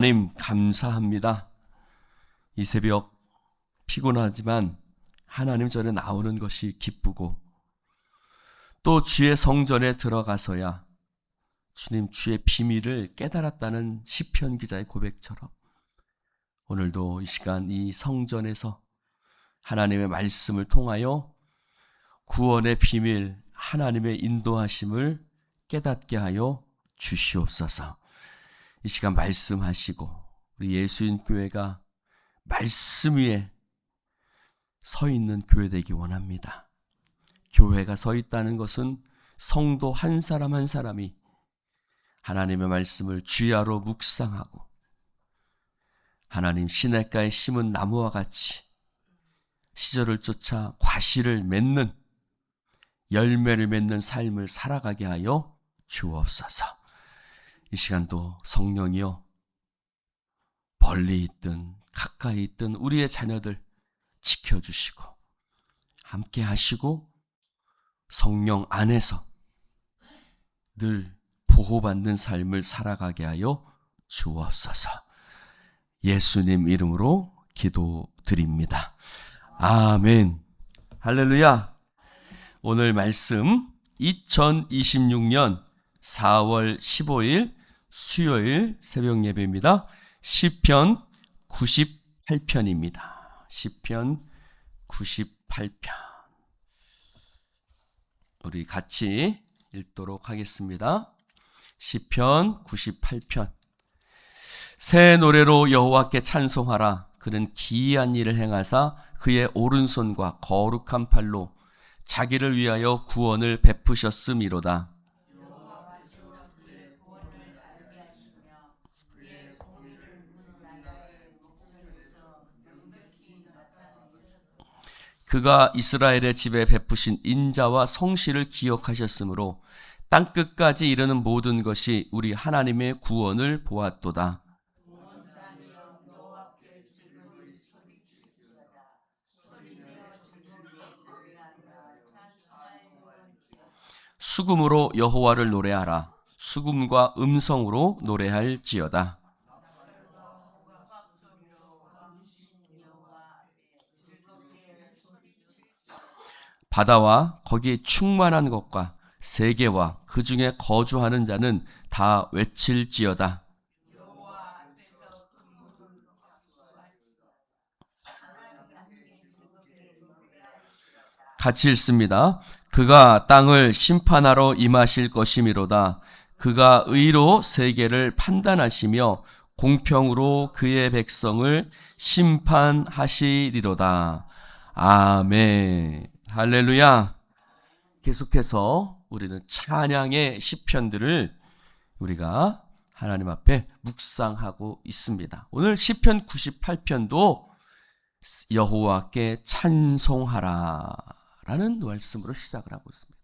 하나님 감사합니다. 이 새벽 피곤하지만 하나님 전에 나오는 것이 기쁘고 또 주의 성전에 들어가서야 주님 주의 비밀을 깨달았다는 시편 기자의 고백처럼 오늘도 이 시간 이 성전에서 하나님의 말씀을 통하여 구원의 비밀, 하나님의 인도하심을 깨닫게 하여 주시옵소서. 이 시간 말씀하시고 우리 예수인교회가 말씀 위에 서 있는 교회 되기 원합니다. 교회가 서 있다는 것은 성도 한 사람 한 사람이 하나님의 말씀을 주야로 묵상하고 하나님 시냇가에 심은 나무와 같이 시절을 쫓아 과실을 맺는 열매를 맺는 삶을 살아가게 하여 주옵소서. 이 시간도 성령이여 멀리 있든 가까이 있든 우리의 자녀들 지켜주시고 함께 하시고 성령 안에서 늘 보호받는 삶을 살아가게 하여 주옵소서. 예수님 이름으로 기도드립니다. 아멘. 할렐루야. 오늘 말씀 2026년 4월 15일 수요일 새벽 예배입니다. 시편 98편입니다. 시편 98편. 우리 같이 읽도록 하겠습니다. 시편 98편. 새 노래로 여호와께 찬송하라. 그는 기이한 일을 행하사 그의 오른손과 거룩한 팔로 자기를 위하여 구원을 베푸셨음이로다. 그가 이스라엘의 집에 베푸신 인자와 성실을 기억하셨으므로 땅끝까지 이르는 모든 것이 우리 하나님의 구원을 보았도다. 수금으로 여호와를 노래하라. 수금과 음성으로 노래할지어다. 바다와 거기에 충만한 것과 세계와 그 중에 거주하는 자는 다 외칠지어다. 같이 읽습니다. 그가 땅을 심판하러 임하실 것이미로다. 그가 의로 세계를 판단하시며 공평으로 그의 백성을 심판하시리로다. 아멘. 할렐루야. 계속해서 우리는 찬양의 시편들을 우리가 하나님 앞에 묵상하고 있습니다. 오늘 시편 98편도 여호와께 찬송하라 라는 말씀으로 시작을 하고 있습니다.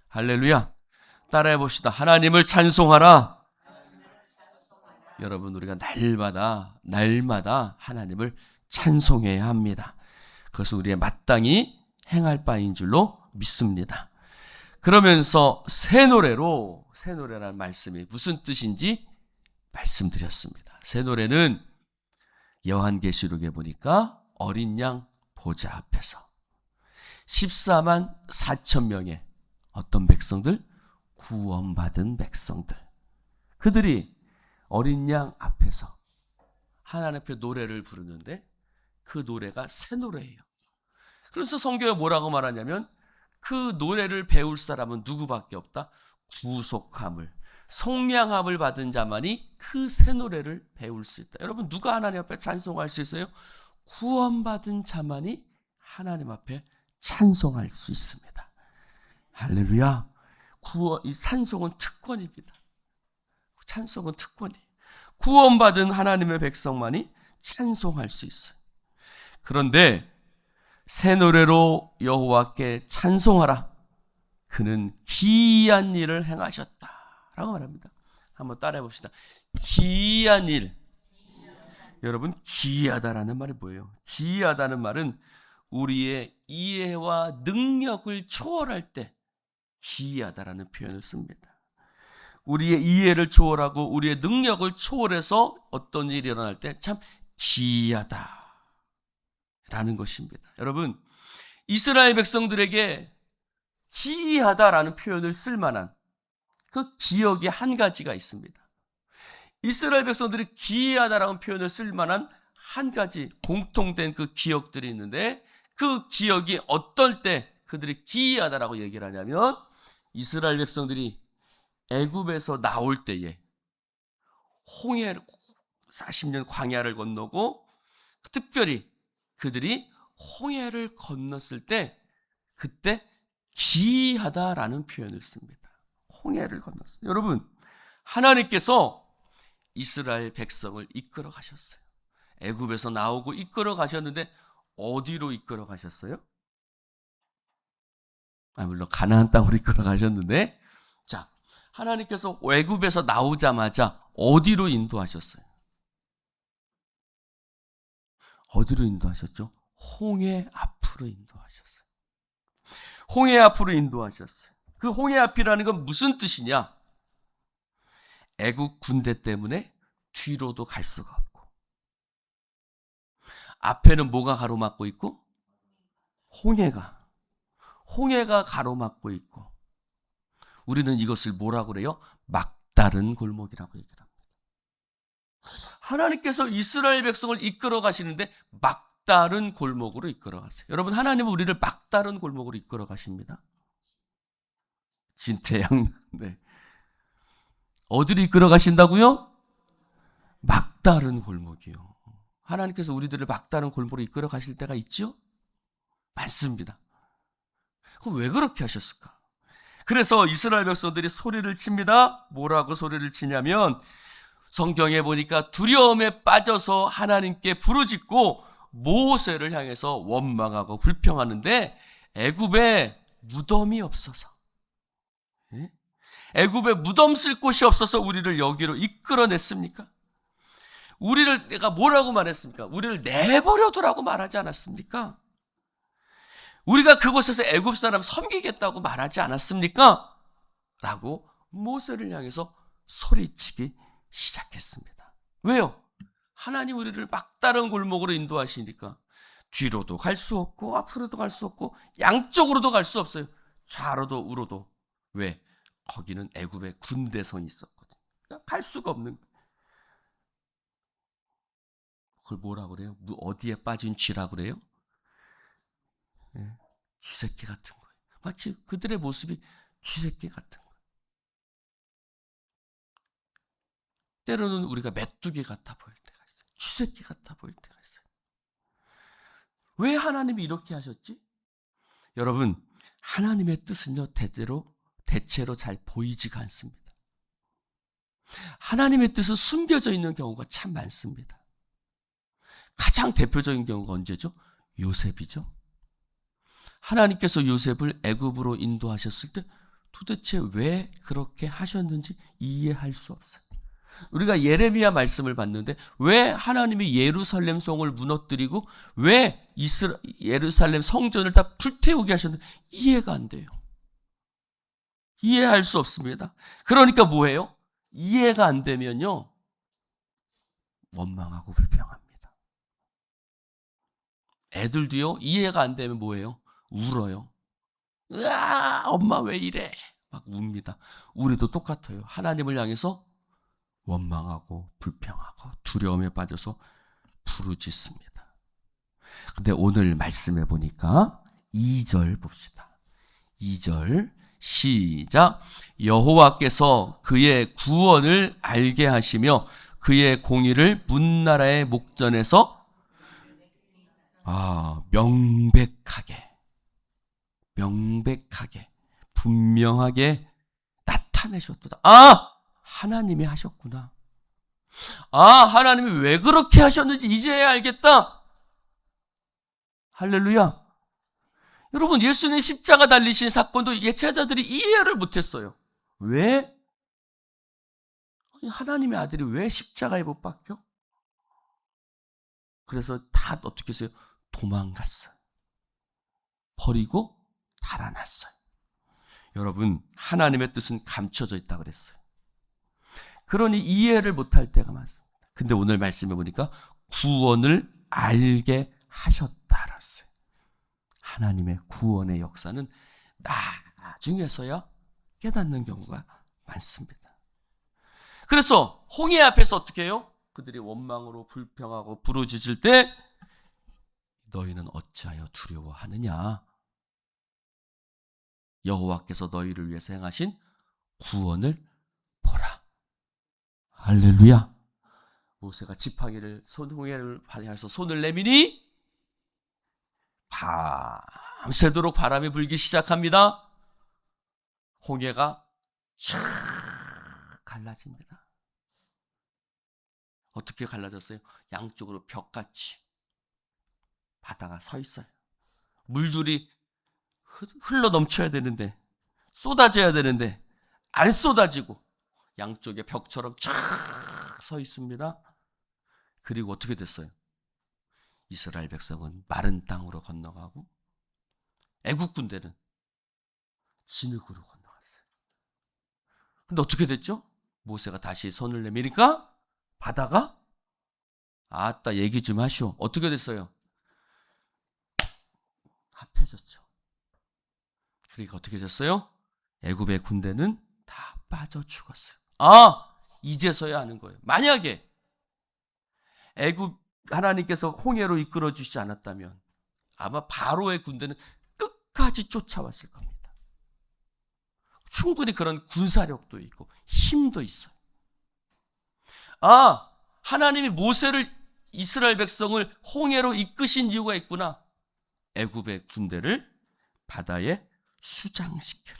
할렐루야. 따라해 봅시다. 하나님을 찬송하라. 여러분, 우리가 날마다 하나님을 찬송해야 합니다. 그것은 우리의 마땅히 행할 바인 줄로 믿습니다. 그러면서 새 노래라는 말씀이 무슨 뜻인지 말씀드렸습니다. 새 노래는 요한계시록에 보니까 어린 양 보좌 앞에서 14만 4천 명의 어떤 백성들? 구원받은 백성들. 그들이 어린 양 앞에서 하나님 앞에 노래를 부르는데 그 노래가 새 노래예요. 그래서 성경에 뭐라고 말하냐면 그 노래를 배울 사람은 누구밖에 없다? 구속함을, 속량함을 받은 자만이 그 새 노래를 배울 수 있다. 여러분, 누가 하나님 앞에 찬송할 수 있어요? 구원받은 자만이 하나님 앞에 찬송할 수 있습니다. 할렐루야. 이 찬송은 특권입니다. 찬송은 특권이에요. 구원받은 하나님의 백성만이 찬송할 수 있어요. 그런데 새 노래로 여호와께 찬송하라. 그는 기이한 일을 행하셨다 라고 말합니다. 한번 따라해 봅시다. 기이한 일. 여러분, 기이하다라는 말이 뭐예요? 기이하다는 말은 우리의 이해와 능력을 초월할 때 기이하다라는 표현을 씁니다. 우리의 이해를 초월하고 우리의 능력을 초월해서 어떤 일이 일어날 때 참 기이하다라는 것입니다. 여러분, 이스라엘 백성들에게 기이하다라는 표현을 쓸 만한 그 기억이 한 가지가 있습니다. 이스라엘 백성들이 기이하다라는 표현을 쓸 만한 한 가지 공통된 그 기억들이 있는데, 그 기억이 어떨 때 그들이 기이하다라고 얘기를 하냐면, 이스라엘 백성들이 애굽에서 나올 때에 홍해를 40년 광야를 건너고, 특별히 그들이 홍해를 건넜을 때 그때 기이하다라는 표현을 씁니다. 홍해를 건넜어요. 여러분, 하나님께서 이스라엘 백성을 이끌어 가셨어요. 애굽에서 나오고 이끌어 가셨는데 어디로 이끌어 가셨어요? 물론 가나안 땅으로 이끌어 가셨는데, 자, 하나님께서 애굽에서 나오자마자 어디로 인도하셨어요? 어디로 인도하셨죠? 홍해 앞으로 인도하셨어요. 홍해 앞으로 인도하셨어요. 그 홍해 앞이라는 건 무슨 뜻이냐? 애국 군대 때문에 뒤로도 갈 수가 없고, 앞에는 뭐가 가로막고 있고? 홍해가 가로막고 있고, 우리는 이것을 뭐라고 그래요? 막다른 골목이라고 얘기를 합니다. 하나님께서 이스라엘 백성을 이끌어 가시는데 막다른 골목으로 이끌어 가세요. 여러분, 하나님은 우리를 막다른 골목으로 이끌어 가십니다. 진태양, 네. 어디로 이끌어 가신다고요? 막다른 골목이요. 하나님께서 우리들을 막다른 골목으로 이끌어 가실 때가 있죠? 많습니다. 그럼 왜 그렇게 하셨을까? 그래서 이스라엘 백성들이 소리를 칩니다. 뭐라고 소리를 치냐면, 성경에 보니까 두려움에 빠져서 하나님께 부르짖고 모세를 향해서 원망하고 불평하는데, 애굽에 무덤이 없어서, 애굽에 무덤 쓸 곳이 없어서 우리를 여기로 이끌어냈습니까? 우리를 내가 뭐라고 말했습니까? 우리를 내버려두라고 말하지 않았습니까? 우리가 그곳에서 애굽 사람 섬기겠다고 말하지 않았습니까? 라고 모세를 향해서 소리치기 시작했습니다. 왜요? 하나님 우리를 막다른 골목으로 인도하시니까 뒤로도 갈 수 없고 앞으로도 갈 수 없고 양쪽으로도 갈 수 없어요. 좌로도 우로도. 왜? 거기는 애굽의 군대선이 있었거든요. 그러니까 갈 수가 없는 거예요. 그걸 뭐라 그래요? 어디에 빠진 쥐라 그래요? 쥐새끼 같은 거예요. 마치 그들의 모습이 쥐새끼 같은 거예요. 때로는 우리가 메뚜기 같아 보일 때가 있어요. 쥐새끼 같아 보일 때가 있어요. 왜 하나님이 이렇게 하셨지? 여러분, 하나님의 뜻은요, 대체로 잘 보이지가 않습니다. 하나님의 뜻은 숨겨져 있는 경우가 참 많습니다. 가장 대표적인 경우가 언제죠? 요셉이죠. 하나님께서 요셉을 애굽으로 인도하셨을 때 도대체 왜 그렇게 하셨는지 이해할 수 없어요. 우리가 예레미야 말씀을 봤는데 왜 하나님이 예루살렘 성을 무너뜨리고 왜 예루살렘 성전을 다 불태우게 하셨는지 이해가 안 돼요. 이해할 수 없습니다. 그러니까 뭐예요? 이해가 안 되면요, 원망하고 불평합니다. 애들도요, 이해가 안 되면 뭐예요? 울어요. 으아, 엄마 왜 이래? 막 웁니다. 우리도 똑같아요. 하나님을 향해서 원망하고 불평하고 두려움에 빠져서 부르짖습니다. 근데 오늘 말씀해 보니까 2절 봅시다. 2절 시작. 여호와께서 그의 구원을 알게 하시며 그의 공의를 문나라의 목전에서 명백하게 분명하게 나타내셨도다. 하나님이 하셨구나. 하나님이 왜 그렇게 하셨는지 이제야 알겠다. 할렐루야. 여러분, 예수님 십자가 달리신 사건도 제자들이 이해를 못했어요. 왜? 하나님의 아들이 왜 십자가에 못 박혀? 그래서 다 어떻게 했어요? 도망갔어요. 버리고 달아났어요. 여러분, 하나님의 뜻은 감춰져 있다고 그랬어요. 그러니 이해를 못할 때가 많습니다. 근데 오늘 말씀해 보니까 구원을 알게 하셨다라어요. 하나님의 구원의 역사는 나중에서야 깨닫는 경우가 많습니다. 그래서 홍해 앞에서 어떻게 해요? 그들이 원망으로 불평하고 부르짖을 때 너희는 어찌하여 두려워하느냐? 여호와께서 너희를 위해서 행하신 구원을 보라. 할렐루야. 모세가 지팡이를 홍해를 방해해서 손을 내미니 밤새도록 바람이 불기 시작합니다. 홍해가 쫙 갈라집니다. 어떻게 갈라졌어요? 양쪽으로 벽같이 바다가 서 있어요. 물들이 흘러 넘쳐야 되는데, 쏟아져야 되는데 안 쏟아지고 양쪽에 벽처럼 쫙 서 있습니다. 그리고 어떻게 됐어요? 이스라엘 백성은 마른 땅으로 건너가고 애국 군대는 진흙으로 건너갔어요. 근데 어떻게 됐죠? 모세가 다시 손을 내미니까 바다가 아따 얘기 좀 하시오. 어떻게 됐어요? 합해졌죠. 그러니까 어떻게 됐어요? 애굽의 군대는 다 빠져 죽었어요. 이제서야 아는 거예요. 만약에 애굽 하나님께서 홍해로 이끌어 주시지 않았다면 아마 바로의 군대는 끝까지 쫓아왔을 겁니다. 충분히 그런 군사력도 있고 힘도 있어요. 하나님이 모세를, 이스라엘 백성을 홍해로 이끄신 이유가 있구나. 애굽의 군대를 바다에 수장시켜.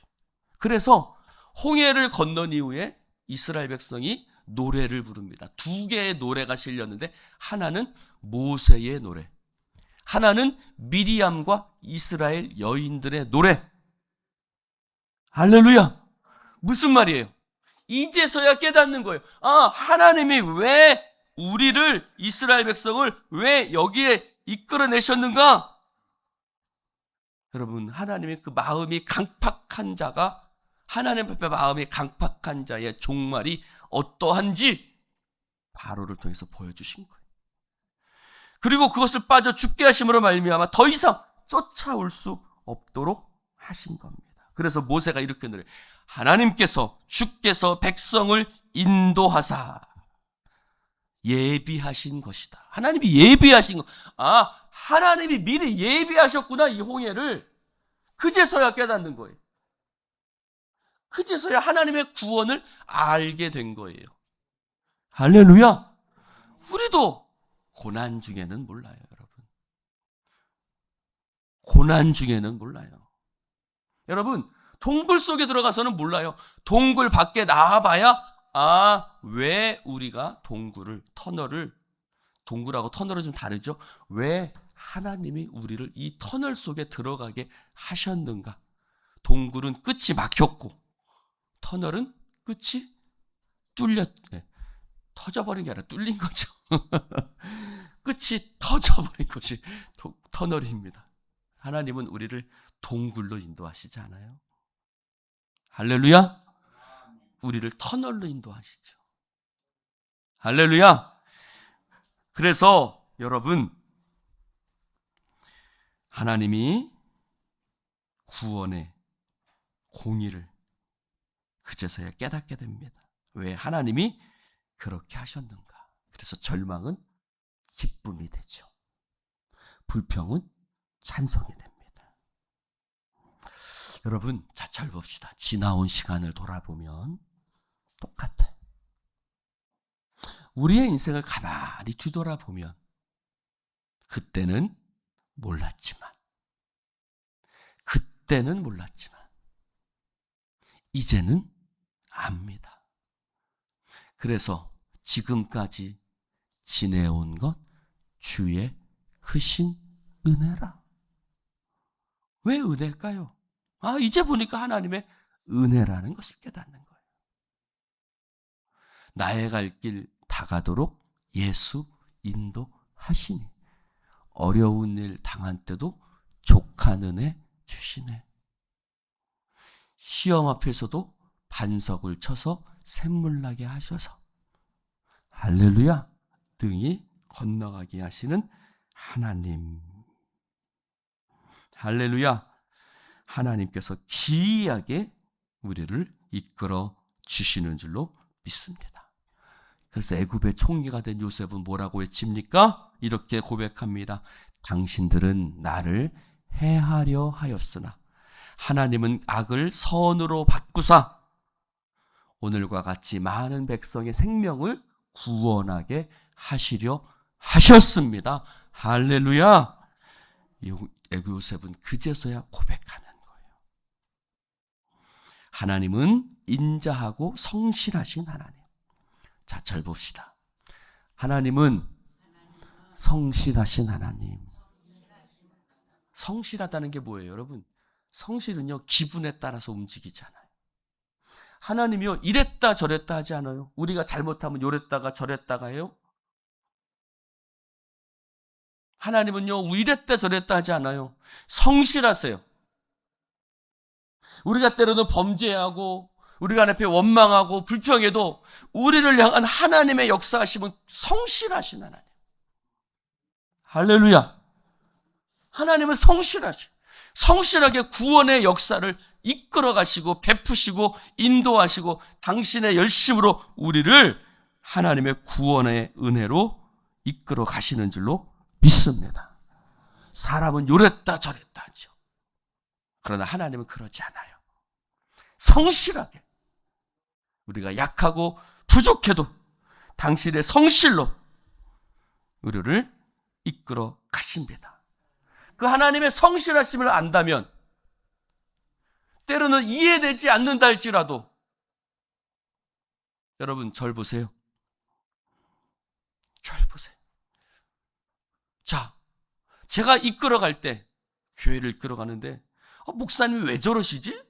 그래서 홍해를 건넌 이후에 이스라엘 백성이 노래를 부릅니다. 두 개의 노래가 실렸는데 하나는 모세의 노래, 하나는 미리암과 이스라엘 여인들의 노래. 할렐루야. 무슨 말이에요? 이제서야 깨닫는 거예요. 하나님이 왜 우리를, 이스라엘 백성을 왜 여기에 이끌어내셨는가? 여러분, 하나님의 그 마음이 강팍한 자가, 하나님 앞에 마음이 강팍한 자의 종말이 어떠한지 바로를 통해서 보여주신 거예요. 그리고 그것을 빠져 죽게 하심으로 말미암아 더 이상 쫓아올 수 없도록 하신 겁니다. 그래서 모세가 이렇게 노래, 하나님께서 주께서 백성을 인도하사 예비하신 것이다. 하나님이 예비하신 것. 하나님이 미리 예비하셨구나, 이 홍해를. 그제서야 깨닫는 거예요. 그제서야 하나님의 구원을 알게 된 거예요. 할렐루야. 우리도 고난 중에는 몰라요, 여러분. 고난 중에는 몰라요. 여러분, 동굴 속에 들어가서는 몰라요. 동굴 밖에 나와봐야 왜 우리가 동굴하고 터널은 좀 다르죠? 왜 하나님이 우리를 이 터널 속에 들어가게 하셨는가? 동굴은 끝이 막혔고 터널은 끝이 터져버린 게 아니라 뚫린 거죠. 끝이 터져버린 것이 터널입니다. 하나님은 우리를 동굴로 인도하시지 않아요? 할렐루야. 우리를 터널로 인도하시죠. 할렐루야. 그래서 여러분, 하나님이 구원의 공의를 그제서야 깨닫게 됩니다. 왜 하나님이 그렇게 하셨는가? 그래서 절망은 기쁨이 되죠. 불평은 찬송이 됩니다. 여러분, 잘 봅시다. 지나온 시간을 돌아보면 똑같아요. 우리의 인생을 가만히 뒤돌아보면 그때는 몰랐지만 이제는 압니다. 그래서 지금까지 지내온 것 주의 크신 은혜라. 왜 은혜일까요? 이제 보니까 하나님의 은혜라는 것을 깨닫는 거예요. 나의 갈 길 다가도록 예수 인도하시니 어려운 일 당한 때도 족한 은혜 주시네. 시험 앞에서도 반석을 쳐서 샘물 나게 하셔서 할렐루야. 등이 건너가게 하시는 하나님. 할렐루야. 하나님께서 기이하게 우리를 이끌어 주시는 줄로 믿습니다. 그래서 애굽의 총리가 된 요셉은 뭐라고 외칩니까? 이렇게 고백합니다. 당신들은 나를 해하려 하였으나 하나님은 악을 선으로 바꾸사 오늘과 같이 많은 백성의 생명을 구원하게 하시려 하셨습니다. 할렐루야. 요셉은 그제서야 고백하는 거예요. 하나님은 인자하고 성실하신 하나님. 자, 잘 봅시다. 하나님은 성실하신 하나님. 성실하다는 게 뭐예요, 여러분? 성실은요, 기분에 따라서 움직이잖아요. 하나님이요, 이랬다 저랬다 하지 않아요. 우리가 잘못하면 요랬다가 저랬다가 해요. 하나님은요, 이랬다 저랬다 하지 않아요. 성실하세요. 우리가 때로는 범죄하고 우리가 하나님 앞에 원망하고 불평해도 우리를 향한 하나님의 역사하심은 성실하신 하나님. 할렐루야. 하나님은 성실하게 구원의 역사를 이끌어 가시고 베푸시고 인도하시고 당신의 열심으로 우리를 하나님의 구원의 은혜로 이끌어 가시는 줄로 믿습니다. 사람은 요랬다 저랬다 하죠. 그러나 하나님은 그러지 않아요. 성실하게 우리가 약하고 부족해도 당신의 성실로 우리를 이끌어 가십니다. 그 하나님의 성실하심을 안다면 때로는 이해되지 않는다 할지라도 여러분 절 보세요. 절 보세요. 자, 제가 이끌어갈 때 교회를 이끌어가는데 목사님이 왜 저러시지?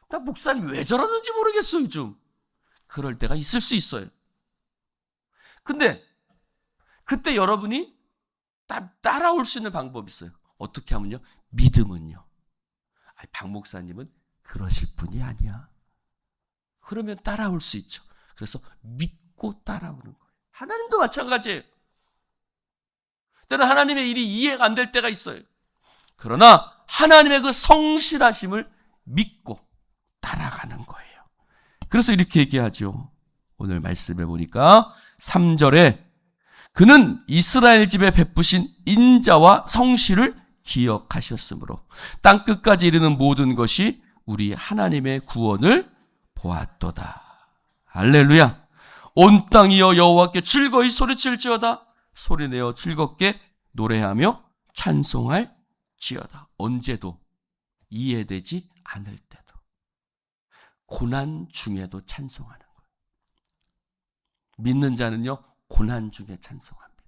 나 목사님이 왜 저러는지 모르겠어요 요즘. 그럴 때가 있을 수 있어요. 근데 그때 여러분이 따라올 수 있는 방법이 있어요. 어떻게 하면요? 믿음은요. 박 목사님은 그러실 분이 아니야. 그러면 따라올 수 있죠. 그래서 믿고 따라오는 거예요. 하나님도 마찬가지예요. 때는 하나님의 일이 이해가 안 될 때가 있어요. 그러나 하나님의 그 성실하심을 믿고 따라가는 거예요. 그래서 이렇게 얘기하죠. 오늘 말씀해 보니까 3절에 그는 이스라엘 집에 베푸신 인자와 성실을 기억하셨으므로 땅끝까지 이르는 모든 것이 우리 하나님의 구원을 보았도다. 할렐루야. 온 땅이여 여호와께 즐거이 소리칠지어다. 소리내어 즐겁게 노래하며 찬송할지어다. 언제도 이해되지 않을 때도 고난 중에도 찬송하는 거예요. 믿는 자는요 고난 중에 찬송합니다.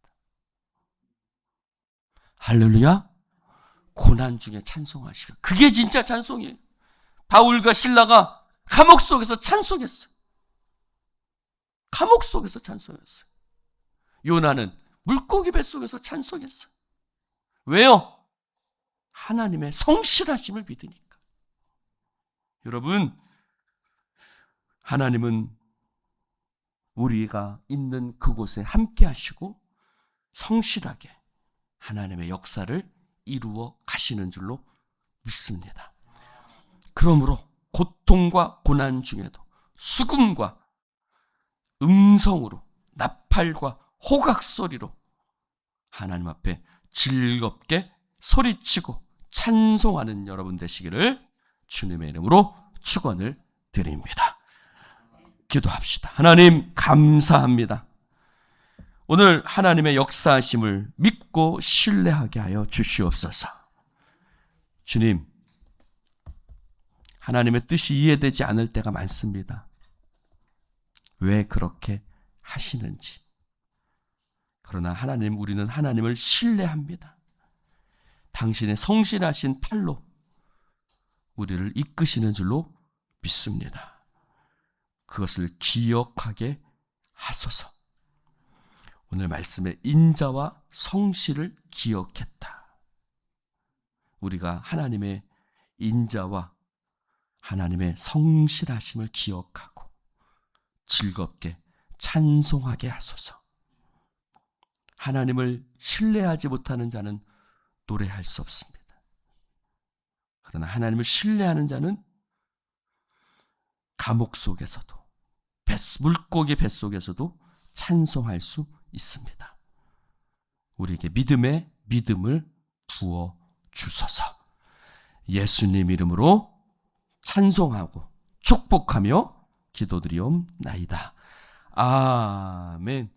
할렐루야. 고난 중에 찬송하시라. 그게 진짜 찬송이에요. 바울과 실라가 감옥 속에서 찬송했어요. 감옥 속에서 찬송했어요. 요나는 물고기 뱃속에서 찬송했어요. 왜요? 하나님의 성실하심을 믿으니까. 여러분, 하나님은 우리가 있는 그곳에 함께 하시고 성실하게 하나님의 역사를 이루어 가시는 줄로 믿습니다. 그러므로 고통과 고난 중에도 수금과 음성으로 나팔과 호각 소리로 하나님 앞에 즐겁게 소리치고 찬송하는 여러분 되시기를 주님의 이름으로 축원을 드립니다. 기도합시다. 하나님 감사합니다. 오늘 하나님의 역사하심을 믿고 신뢰하게 하여 주시옵소서. 주님, 하나님의 뜻이 이해되지 않을 때가 많습니다. 왜 그렇게 하시는지. 그러나 하나님, 우리는 하나님을 신뢰합니다. 당신의 성실하신 팔로 우리를 이끄시는 줄로 믿습니다. 그것을 기억하게 하소서. 오늘 말씀에 인자와 성실을 기억했다. 우리가 하나님의 인자와 하나님의 성실하심을 기억하고 즐겁게 찬송하게 하소서. 하나님을 신뢰하지 못하는 자는 노래할 수 없습니다. 그러나 하나님을 신뢰하는 자는 감옥 속에서도 물고기 뱃속에서도 찬송할 수 있습니다. 우리에게 믿음의 믿음을 부어 주소서. 예수님 이름으로 찬송하고 축복하며 기도드리옵나이다. 아멘.